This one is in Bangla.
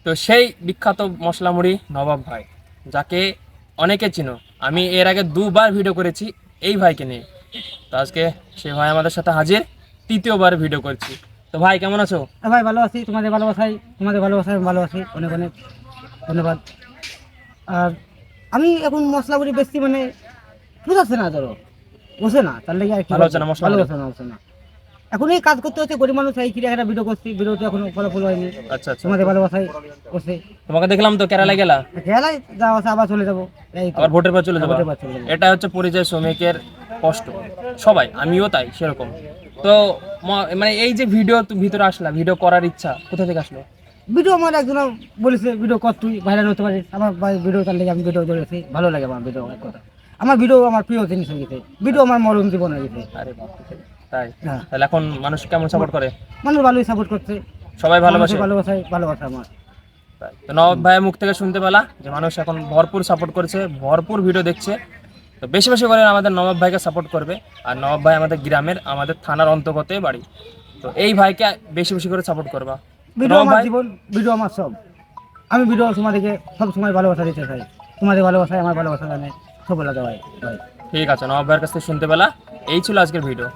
তো সেই বিখ্যাত মশলা মুড়ি নবাব ভাই, যাকে অনেকে চিনো, আমি এর আগে 2বার ভিডিও করেছি এই ভাইকে নিয়ে। তো আজকে সে ভাই আমাদের সাথে হাজির, তৃতীয়বার ভিডিও করছি। তো ভাই কেমন আছো? ভাই ভালো আছি, তোমাদের ভালোবাসায় আমি ভালো আছি, অনেক অনেক ধন্যবাদ। আর আমি এখন মশলা করি বেশি, মানে বুঝাচ্ছে না, ধরো বসে না, তার লেগে আর কি ভালো হচ্ছে না মশলা ভালো মুড়ি? বসে না। এখন এই কাজ করতে হচ্ছে, গরিব মানুষ, এই কিনে একটা ভিডিও করছি, ভিডিওতে এখনো ফলাফল হয়নি। আচ্ছা আচ্ছা। তোমাদের ভালোবাসায় বসে তোমাকে দেখলাম তো কেরালা গেলা, খেলায় যাওয়া আসা, আবার চলে যাবো, এই তো আবার ভোটের পর চলে যাবো। ভোটের পর চলে যাবো। এটা হচ্ছে পরিযায়ী শ্রমিকের কষ্ট, সবাই, আমিও তাই সেরকম। তো মানে এই যে ভিডিও ভিতরে আসলা, ভিডিও করার ইচ্ছা কোথা থেকে আসলো? ভিডিও আমার একজন বলেছে ভিডিও কর, তুই ভাইরাল হতে পারিস। আমার ভাই ভিডিও, তার লেগে আমি ভিডিও ধরেছি, ভালো লাগে আমার ভিডিও। এক কথা, আমার ভিডিও আমার প্রিয় জিনিস হয়ে গেছে, ভিডিও আমার মরণ জীবন হয়ে গেছে। আরে বাপ রে, তাই? হ্যাঁ, তাহলে এখন মানুষ কেমন সাপোর্ট করে? মানুষ ভালোই সাপোর্ট করছে, সবাই ভালোবাসে? ভালোবাসা আমার। তাই। তো নবাব ভাইয়ের মুখ থেকে শুনতে পেলা যে মানুষ এখন ভরপুর সাপোর্ট করছে, ভরপুর ভিডিও দেখছে। তো বেশি বেশি করে আমাদের নবাব ভাইকে সাপোর্ট করবে। আর নবাব ভাই আমাদের গ্রামের, আমাদের থানার অন্তর্গতে বাড়ি। তো এই ভাইকে বেশি বেশি করে সাপোর্ট করবা। ভিডিও নবাব আমার ভাই, জীবন, ভিডিও আমার সব। আমি ভিডিও তোমাদেরকে সব সময় ভালোবাসা দিতে চাই, তোমাদের ভালোবাসায় আমার ভালোবাসা জানে, সব লাগে ভাই ভাই। ঠিক আছে, নবাব ভাইয়ের কাছ থেকে শুনতে পেলা। এই ছিল আজকের ভিডিও।